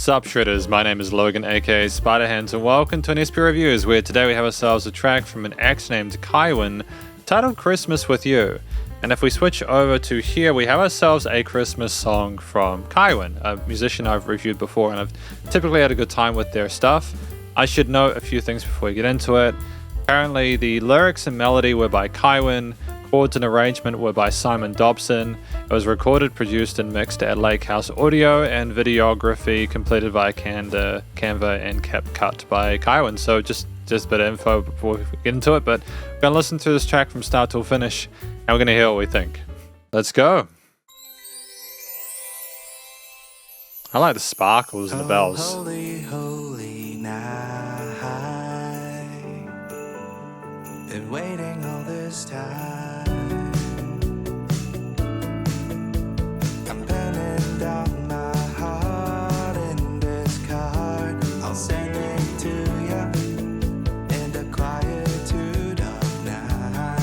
Sup Shredders, my name is Logan aka Spiderhands and welcome to an SP Reviews where today we have ourselves a track from an act named Kaiwyn titled Christmas With You. And if we switch over to here, we have ourselves a Christmas song from Kaiwyn, a musician I've reviewed before and I've typically had a good time with their stuff. I should note a few things before we get into it. Apparently the lyrics and melody were by Kaiwyn, chords and arrangement were by Simon Dobson. It was recorded, produced and mixed at Lake House Audio, and videography completed by Canva and cut by Kaiwyn. So just a bit of info before we get into it, but we're going to listen to this track from start till finish and we're going to hear what we think. Let's go. I like the sparkles and the bells. Holy, holy night. Been waiting all this time. I'm penning down my heart in this card. I'll send it to you in the quietude of night.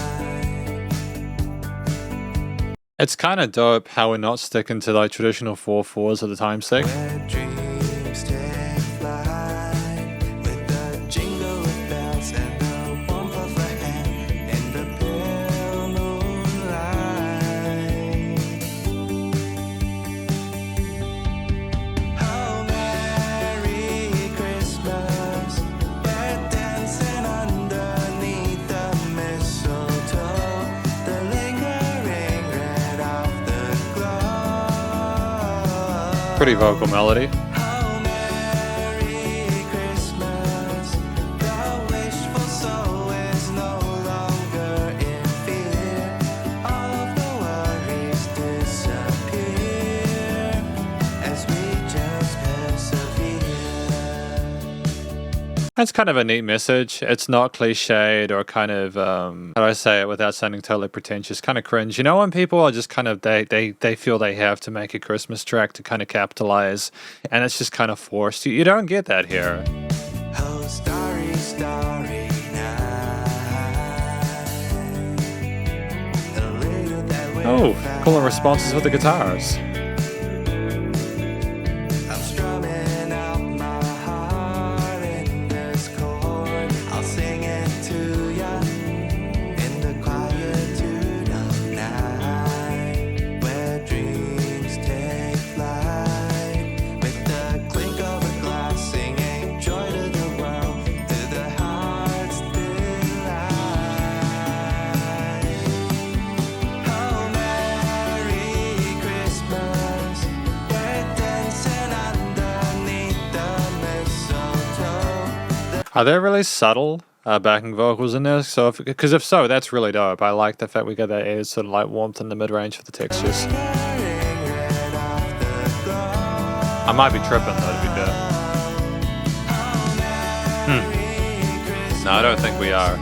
It's kind of dope how we're not sticking to like traditional 4/4s at the time sake. Where dreams take flight with the jingle of bells and the warmth of a hand in the pale moonlight. Oh, Merry Christmas. We're dancing underneath the mistletoe, the lingering red of the glow. Pretty vocal melody. Oh, Merry Christmas. The wishful soul is no longer in fear. All of the worries disappear as we just persevere. That's kind of a neat message. It's not cliched or kind of, how do I say it without sounding totally pretentious, kind of cringe. You know when people are just kind of, they feel they have to make a Christmas track to kind of capitalize and it's just kind of forced. You don't get that here. Oh, starry, starry night. The little that we Oh, cool found. responses with the guitars. I'm strumming out my heart in this chord. I'll sing it to ya in the quietude of night, where dreams take flight with the clink of a glass, singing joy to the world, to the heart's delight. Oh, Merry Christmas. We're dancing underneath the mistletoe. Are there really subtle backing vocals in this? So, because if so, that's really dope. I like the fact we got that added sort of like warmth in the mid-range for the textures. I might be tripping though, to be fair. No, I don't think we are.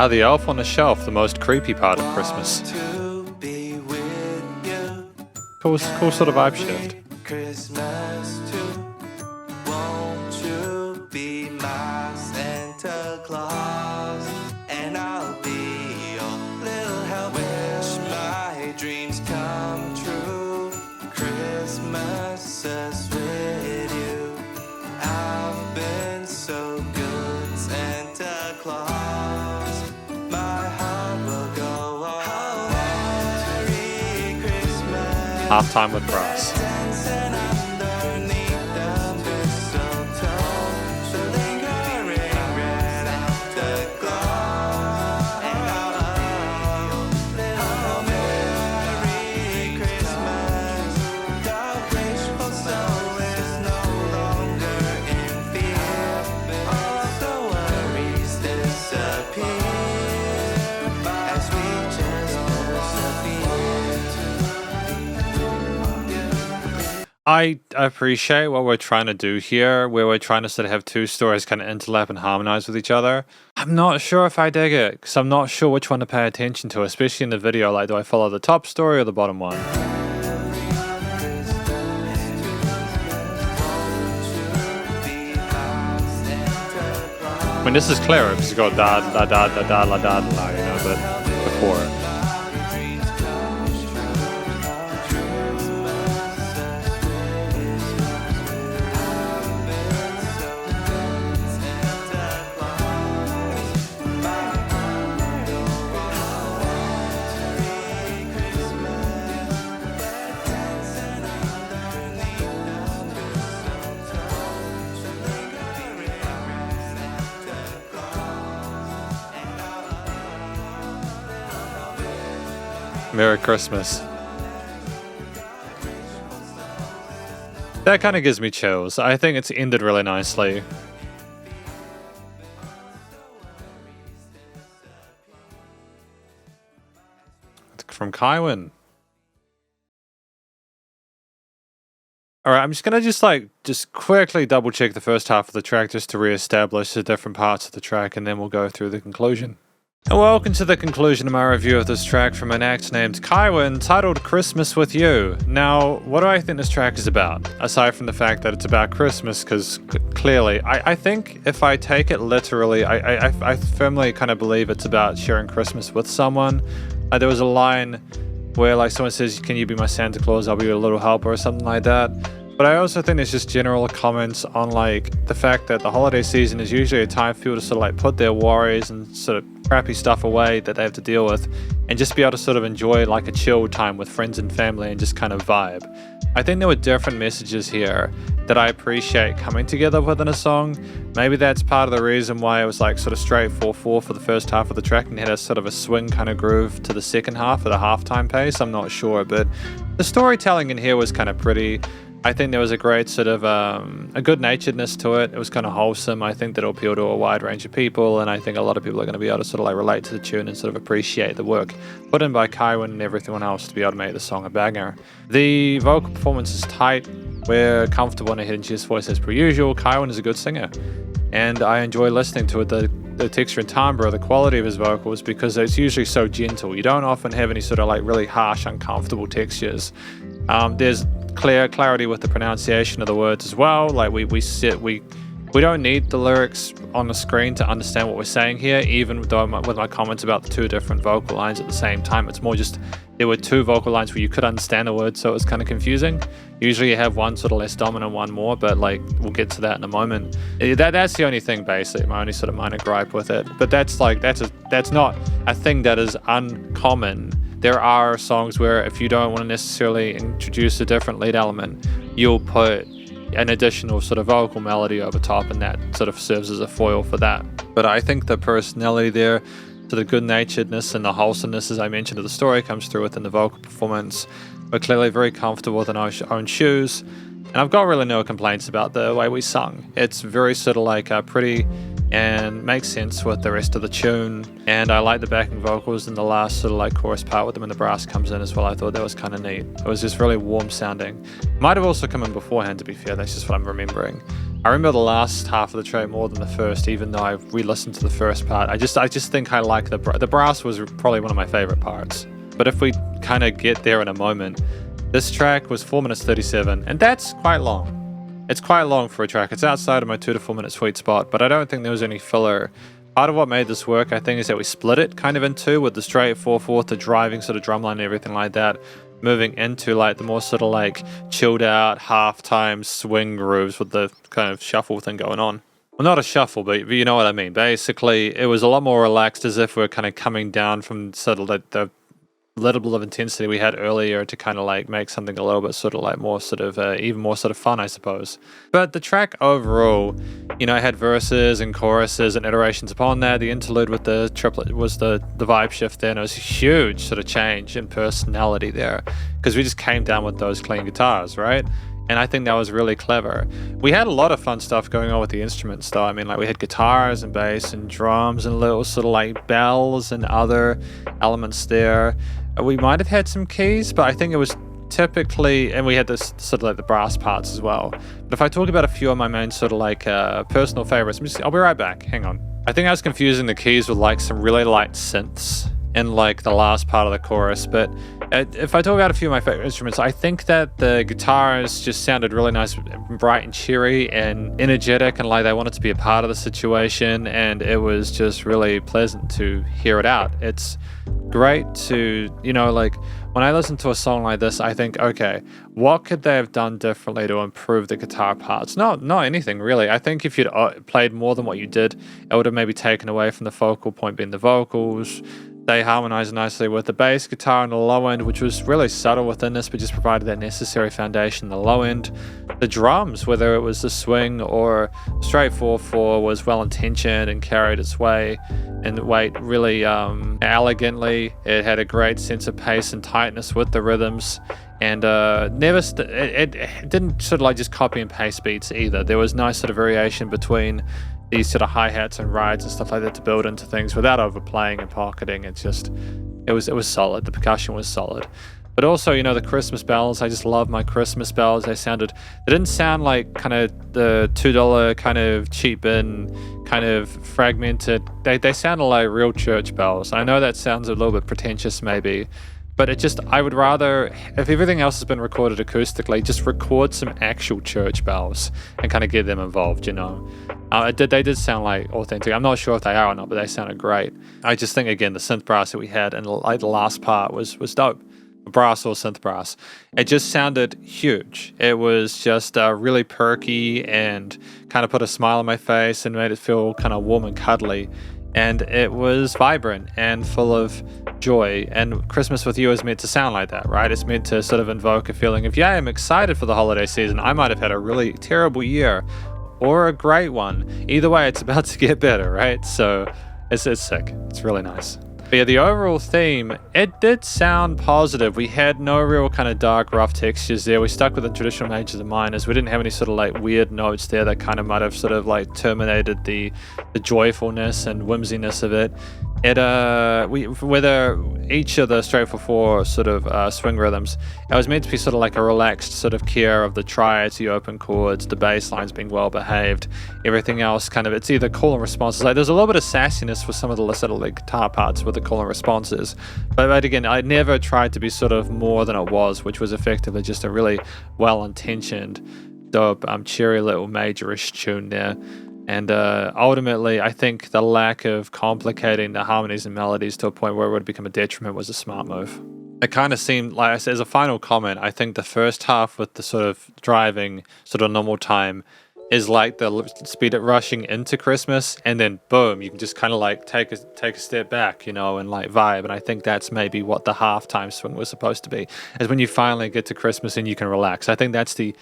The elf on the shelf, the most creepy part of Christmas. Cool sort of vibe shift. Christmas too. Won't you be my Santa Claus? And I'll be your little help. Wish my dreams come true. Christmas is with you. I've been so good, Santa Claus. My heart will go on. Merry Christmas. Halftime with brass. Dancing underneath the mistletoe, the lingering red afterglow. And oh, Merry Christmas. The wishful soul is no longer in fear. All of the worries disappear as we just persevere. I appreciate what we're trying to do here, where we're trying to sort of have two stories kind of interlap and harmonize with each other. I'm not sure if I dig it, because I'm not sure which one to pay attention to, especially in the video. Like, do I follow the top story or the bottom one? I mean, this is clearer because it's got da da da da da la da la, you know, but before. Merry Christmas. That kind of gives me chills. I think it's ended really nicely. From Kaiwyn. Alright, I'm just gonna just quickly double check the first half of the track just to re-establish the different parts of the track, and then we'll go through the conclusion. And welcome to the conclusion of my review of this track from an act named Kaiwyn, titled Christmas With You. Now, what do I think this track is about? Aside from the fact that it's about Christmas, because clearly, I think if I take it literally, I firmly kind of believe it's about sharing Christmas with someone. There was a line where like someone says, "Can you be my Santa Claus? I'll be your little helper," or something like that. But I also think there's just general comments on like the fact that the holiday season is usually a time for people to sort of like put their worries and sort of crappy stuff away that they have to deal with and just be able to sort of enjoy like a chill time with friends and family and just kind of vibe. I think there were different messages here that I appreciate coming together within a song. Maybe that's part of the reason why it was like sort of straight 4/4 for the first half of the track and had a sort of a swing kind of groove to the second half at a halftime pace. I'm not sure, but the storytelling in here was kind of pretty. I think there was a great sort of a good-naturedness to it. It was kind of wholesome. I think that'll appeal to a wide range of people, and I think a lot of people are going to be able to sort of like relate to the tune and sort of appreciate the work put in by Kaiwyn and everyone else to be able to make the song a banger. The vocal performance is tight. We're comfortable in a hidden chest voice as per usual. Kaiwyn is a good singer, and I enjoy listening to it. The texture and timbre, the quality of his vocals, because it's usually so gentle. You don't often have any sort of like really harsh, uncomfortable textures. There's clarity with the pronunciation of the words as well. Like we don't need the lyrics on the screen to understand what we're saying here, even though with my comments about the two different vocal lines at the same time. It's more just there were two vocal lines where you could understand the words, so it was kind of confusing. Usually you have one sort of less dominant, one more, but like we'll get to that in a moment. That's the only thing, basically, my only sort of minor gripe with it. But that's not a thing that is uncommon. There are songs where if you don't want to necessarily introduce a different lead element, you'll put an additional sort of vocal melody over top, and that sort of serves as a foil for that. But I think the personality there, so the good-naturedness and the wholesomeness, as I mentioned, of the story comes through within the vocal performance. We're clearly very comfortable within our own shoes, and I've got really no complaints about the way we sung. It's very sort of like pretty and makes sense with the rest of the tune, and I like the backing vocals in the last sort of like chorus part with them when the brass comes in as well. I thought that was kind of neat. It was just really warm sounding. Might have also come in beforehand, to be fair. That's just what I'm remembering. I remember the last half of the track more than the first, even though I re-listened to the first part. I just think I like the brass was probably one of my favorite parts. But if we kind of get there in a moment, this track was 4 minutes 37, and that's quite long. It's quite long for a track. It's outside of my 2 to 4 minute sweet spot, but I don't think there was any filler. Part of what made this work, I think, is that we split it kind of in two, with the straight 4/4, the driving sort of drumline and everything like that, moving into like the more sort of like chilled out halftime swing grooves with the kind of shuffle thing going on. Well, not a shuffle, but you know what I mean. Basically, it was a lot more relaxed, as if we're kind of coming down from sort of like the level of intensity we had earlier to kind of like make something a little bit sort of like more sort of even more sort of fun, I suppose. But the track overall, you know, had verses and choruses and iterations upon that. The interlude with the triplet was the vibe shift there, and it was a huge sort of change in personality there, because we just came down with those clean guitars, right? And I think that was really clever. We had a lot of fun stuff going on with the instruments though. I mean, like we had guitars and bass and drums and little sort of like bells and other elements there. We might have had some keys, but I think it was typically, and we had this sort of like the brass parts as well. But if I talk about a few of my main sort of like personal favorites, I'll be right back. Hang on. I think I was confusing the keys with like some really light synths in like the last part of the chorus, but If I talk about a few of my favorite instruments, I think that the guitars just sounded really nice, bright and cheery and energetic, and like they wanted to be a part of the situation, and it was just really pleasant to hear it out. It's great to, like when I listen to a song like this, I think, okay, what could they have done differently to improve the guitar parts? Not anything really. I think if you'd played more than what you did, it would have maybe taken away from the focal point being the vocals. They harmonized nicely with the bass guitar on the low end, which was really subtle within this, but just provided that necessary foundation in the low end. The drums, whether it was the swing or straight 4/4, was well intentioned and carried its way and weight really elegantly. It had a great sense of pace and tightness with the rhythms, and it didn't sort of like just copy and paste beats either. There was nice sort of variation between these sort of hi-hats and rides and stuff like that to build into things without overplaying and pocketing. It was solid. The percussion was solid. But also, the Christmas bells, I just love my Christmas bells. They didn't sound like kind of the $2 kind of cheap in kind of fragmented. They sounded like real church bells. I know that sounds a little bit pretentious maybe, but I would rather, if everything else has been recorded acoustically, just record some actual church bells and kind of get them involved, They did sound like authentic. I'm not sure if they are or not, but they sounded great. I just think, again, the synth brass that we had in like the last part was dope. Brass or synth brass. It just sounded huge. It was just really perky and kind of put a smile on my face and made it feel kind of warm and cuddly. And it was vibrant and full of joy. And Christmas with You is meant to sound like that, right? It's meant to sort of invoke a feeling of, yeah, I'm excited for the holiday season. I might have had a really terrible year or a great one. Either way, it's about to get better, right? So it's sick. It's really nice. But yeah, the overall theme, it did sound positive. We had no real kind of dark, rough textures there. We stuck with the traditional majors and minors. We didn't have any sort of like weird notes there that kind of might have sort of like terminated the joyfulness and whimsiness of it. Whether each of the straight 4/4 sort of swing rhythms, it was meant to be sort of like a relaxed sort of care of the triads, the open chords, the bass lines being well behaved. Everything else kind of, it's either call and responses. Like there's a little bit of sassiness for some of the sort of like guitar parts with the call and responses. But again, I never tried to be sort of more than it was, which was effectively just a really well-intentioned, dope, cheery little majorish tune there. And ultimately, I think the lack of complicating the harmonies and melodies to a point where it would become a detriment was a smart move. It kind of seemed, like I said, as a final comment, I think the first half with the sort of driving sort of normal time is like the speed it rushing into Christmas, and then boom, you can just kind of like take a step back, and like vibe. And I think that's maybe what the halftime swing was supposed to be, is when you finally get to Christmas and you can relax. I think that's the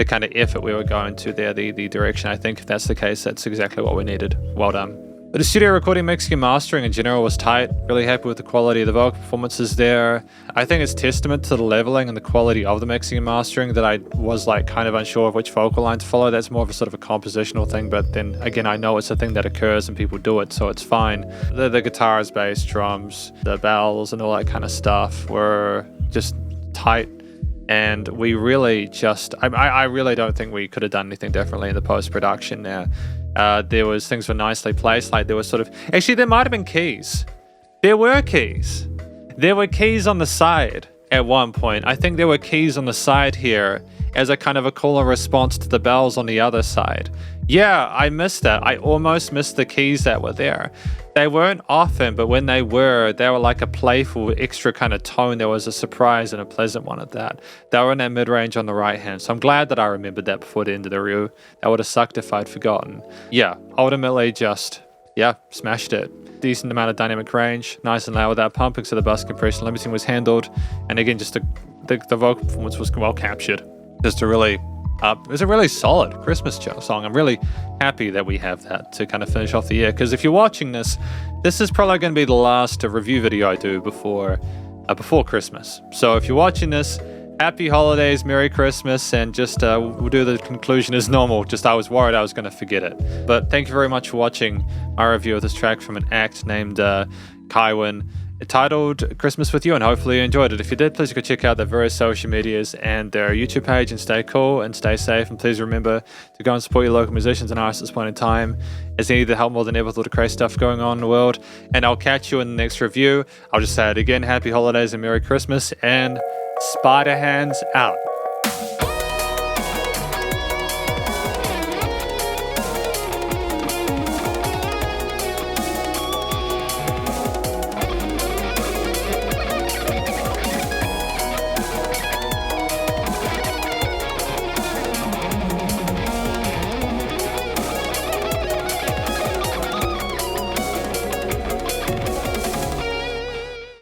kind of effort we were going to there, the direction. I think if that's the case, that's exactly what we needed. Well done. But the studio recording, mixing, and mastering in general was tight. Really happy with the quality of the vocal performances there. I think it's testament to the leveling and the quality of the mixing and mastering that I was like kind of unsure of which vocal line to follow. That's more of a sort of a compositional thing, but then again, I know it's a thing that occurs and people do it, so it's fine. The guitars, bass, drums, the bells, and all that kind of stuff were just tight. And we really I really don't think we could have done anything differently in the post-production there. There was things were nicely placed, like there was sort of, actually there might have been keys. There were keys. There were keys on the side at one point. I think there were keys on the side here as a kind of a call and response to the bells on the other side. Yeah, I missed that. I almost missed the keys that were there. They weren't often, but when they were like a playful extra kind of tone. There was a surprise and a pleasant one at that. They were in that mid-range on the right hand, so I'm glad that I remembered that before the end of the review. That would have sucked if I'd forgotten. Yeah, ultimately smashed it. Decent amount of dynamic range, nice and loud without pumping, so the bus compression limiting was handled. And again, just the vocal performance was well captured. Just a really it was a really solid Christmas song. I'm really happy that we have that to kind of finish off the year, because if you're watching this is probably going to be the last review video I do before Christmas. So if you're watching this, happy holidays, Merry Christmas, and just we'll do the conclusion as normal. Just I was worried I was going to forget it. But thank you very much for watching my review of this track from an act named Kaiwyn. titled Christmas With You, and hopefully you enjoyed it. If you did, please go check out their various social medias and their YouTube page, and stay cool and stay safe. And please remember to go and support your local musicians and artists at this point in time, as they need the help more than ever with all the crazy stuff going on in the world. And I'll catch you in the next review. I'll just say it again, happy holidays and Merry Christmas, and Spiderhands out.